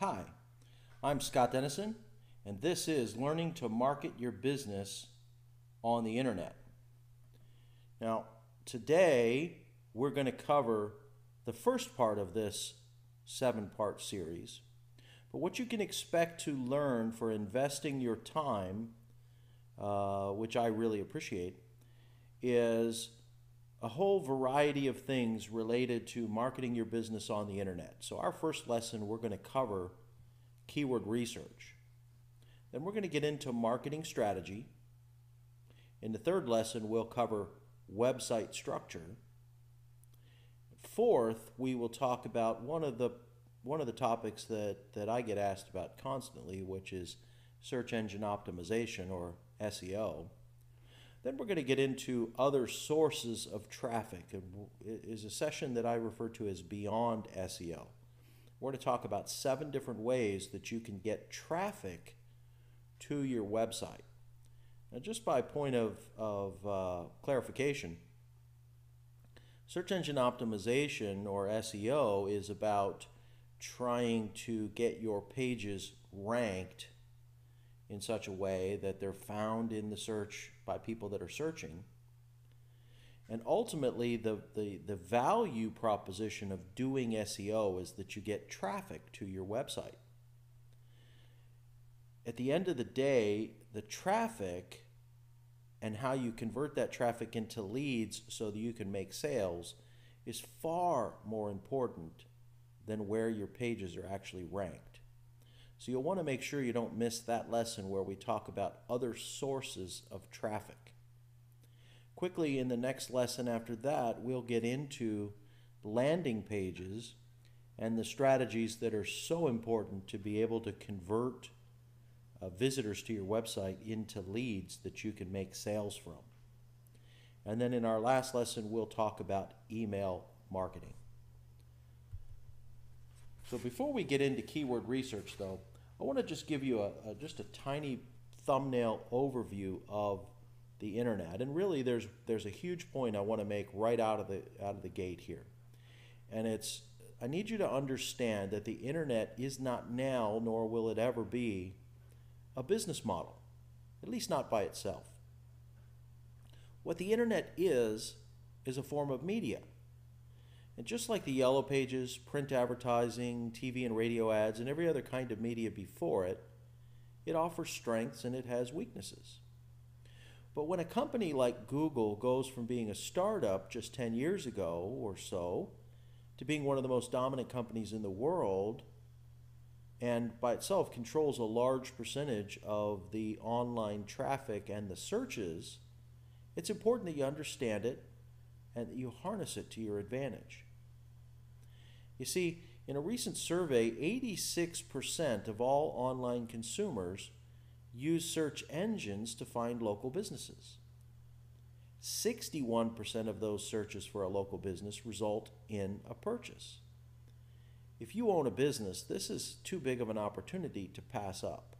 Hi, I'm Scott Dennison, and this is Learning to Market Your Business on the Internet. Now, today we're going to cover the first part of this 7-part series. But what you can expect to learn for investing your time, which I really appreciate, is a whole variety of things related to marketing your business on the internet. So our first lesson, we're going to cover keyword research. Then we're going to get into marketing strategy. In the third lesson, we'll cover website structure. Fourth, we will talk about one of the topics that I get asked about constantly, which is search engine optimization, or SEO. Then we're going to get into other sources of traffic. It is a session that I refer to as Beyond SEO. We're going to talk about 7 different ways that you can get traffic to your website. Now, just by point of clarification, search engine optimization, or SEO, is about trying to get your pages ranked in such a way that they're found in the search by people that are searching. And ultimately, the value proposition of doing SEO is that you get traffic to your website. At the end of the day, the traffic and how you convert that traffic into leads so that you can make sales is far more important than where your pages are actually ranked. So you'll want to make sure you don't miss that lesson where we talk about other sources of traffic. Quickly, in the next lesson after that, we'll get into landing pages and the strategies that are so important to be able to convert visitors to your website into leads that you can make sales from. And then in our last lesson, we'll talk about email marketing. So before we get into keyword research, though, I want to just give you just a tiny thumbnail overview of the internet. And really, there's a huge point I want to make right out of the gate here. And it's, I need you to understand that the internet is not now, nor will it ever be, a business model, at least not by itself. What the internet is a form of media. And just like the yellow pages, print advertising, TV and radio ads, and every other kind of media before it, it offers strengths and it has weaknesses. But when a company like Google goes from being a startup just 10 years ago or so to being one of the most dominant companies in the world, and by itself controls a large percentage of the online traffic and the searches, it's important that you understand it and that you harness it to your advantage. You see, in a recent survey, 86% of all online consumers use search engines to find local businesses. 61% of those searches for a local business result in a purchase. If you own a business, this is too big of an opportunity to pass up.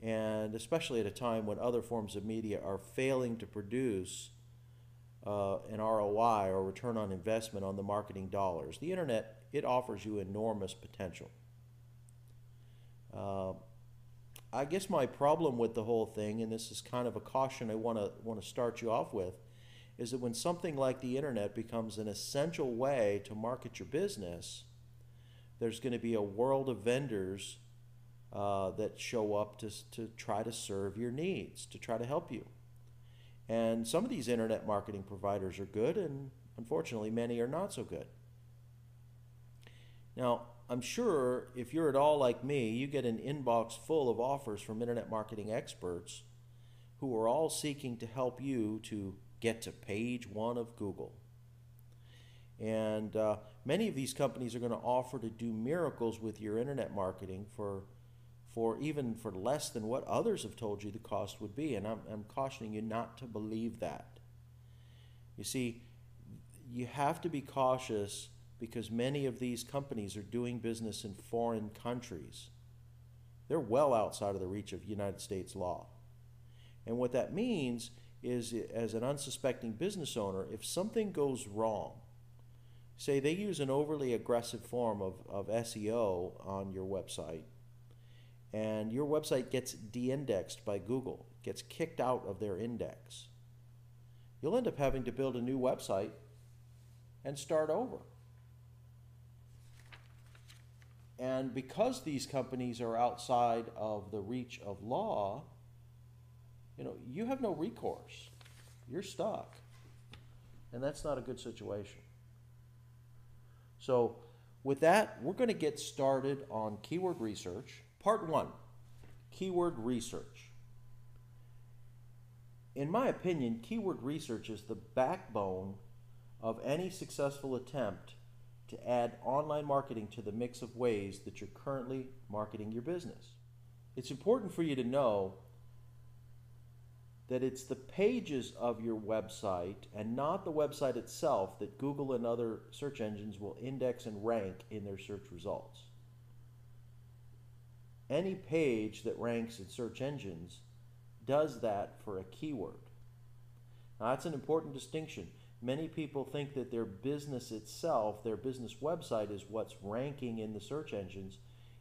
And especially at a time when other forms of media are failing to produce an ROI, or return on investment, on the marketing dollars. The internet, it offers you enormous potential. I guess my problem with the whole thing, and this is kind of a caution I want to start you off with, is that when something like the internet becomes an essential way to market your business, there's going to be a world of vendors that show up to try to serve your needs, to try to help you. And some of these internet marketing providers are good, and unfortunately many are not so good. Now, I'm sure if you're at all like me, you get an inbox full of offers from internet marketing experts who are all seeking to help you to get to page 1 of Google. And many of these companies are going to offer to do miracles with your internet marketing for even for less than what others have told you the cost would be. And I'm cautioning you not to believe that. You see, you have to be cautious because many of these companies are doing business in foreign countries. They're well outside of the reach of United States law. And what that means is, as an unsuspecting business owner, if something goes wrong, Say they use an overly aggressive form of SEO on your website, and your website gets de-indexed by Google, gets kicked out of their index. You'll end up having to build a new website and start over. And because these companies are outside of the reach of law, you have no recourse. You're stuck. And that's not a good situation. So with that, we're going to get started on keyword research. Part 1, keyword research. In my opinion, keyword research is the backbone of any successful attempt to add online marketing to the mix of ways that you're currently marketing your business. It's important for you to know that it's the pages of your website and not the website itself that Google and other search engines will index and rank in their search results. Any page that ranks in search engines does that for a keyword. Now, that's an important distinction. Many people think that their business itself, their business website, is what's ranking in the search engines.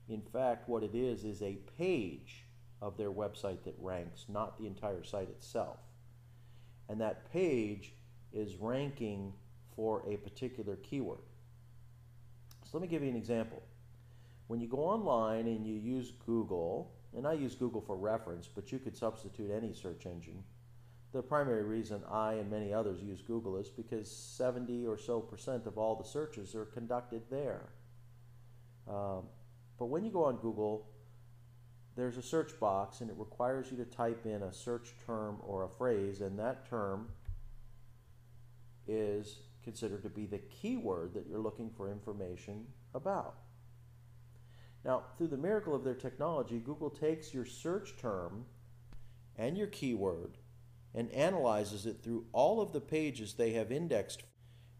In fact, what it is a page of their website that ranks, not the entire site itself. And that page is ranking for a particular keyword. So let me give you an example. When you go online and you use Google, and I use Google for reference, but you could substitute any search engine. The primary reason I and many others use Google is because 70% or so of all the searches are conducted there. But when you go on Google, there's a search box and it requires you to type in a search term or a phrase, and that term is considered to be the keyword that you're looking for information about. Now, through the miracle of their technology, Google takes your search term and your keyword and analyzes it through all of the pages they have indexed,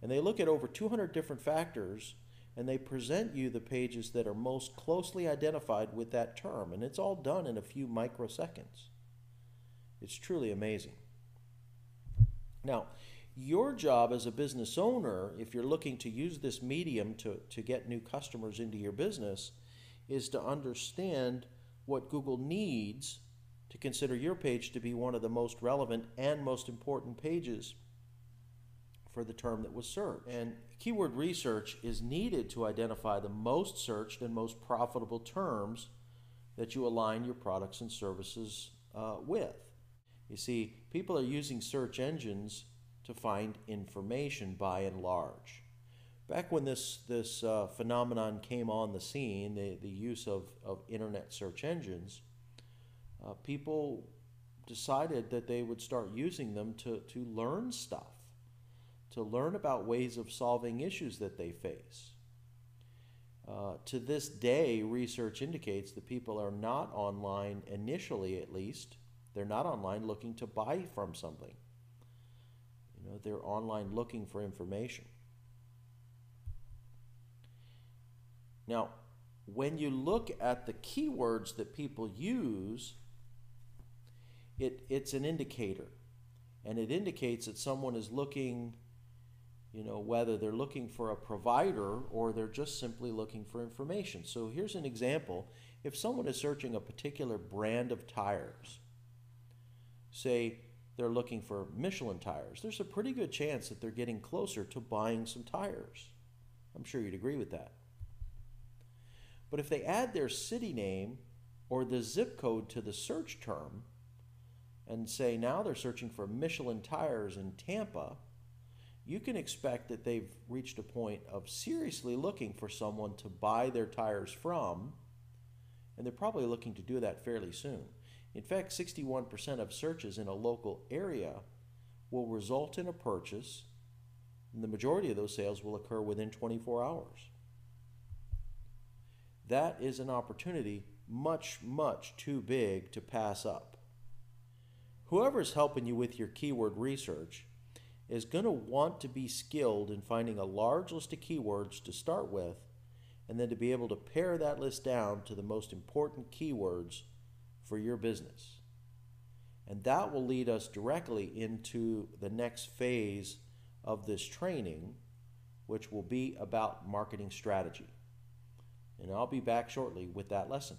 and they look at over 200 different factors, and they present you the pages that are most closely identified with that term, and it's all done in a few microseconds. It's truly amazing. Now, your job as a business owner, if you're looking to use this medium to get new customers into your business, is to understand what Google needs to consider your page to be one of the most relevant and most important pages for the term that was searched. And keyword research is needed to identify the most searched and most profitable terms that you align your products and services with. You see, people are using search engines to find information by and large. Back when this phenomenon came on the scene, the use of internet search engines, people decided that they would start using them to learn stuff, to learn about ways of solving issues that they face. To this day, research indicates that people are not online, initially at least, they're not online looking to buy from something. They're online looking for information. Now, when you look at the keywords that people use, it's an indicator, and it indicates that someone is looking, whether they're looking for a provider or they're just simply looking for information. So here's an example. If someone is searching a particular brand of tires, say they're looking for Michelin tires, there's a pretty good chance that they're getting closer to buying some tires. I'm sure you'd agree with that. But if they add their city name or the zip code to the search term and say now they're searching for Michelin tires in Tampa, you can expect that they've reached a point of seriously looking for someone to buy their tires from, and they're probably looking to do that fairly soon. In fact, 61% of searches in a local area will result in a purchase, and the majority of those sales will occur within 24 hours. That is an opportunity much, much too big to pass up. Whoever's helping you with your keyword research is going to want to be skilled in finding a large list of keywords to start with, and then to be able to pare that list down to the most important keywords for your business. And that will lead us directly into the next phase of this training, which will be about marketing strategy. And I'll be back shortly with that lesson.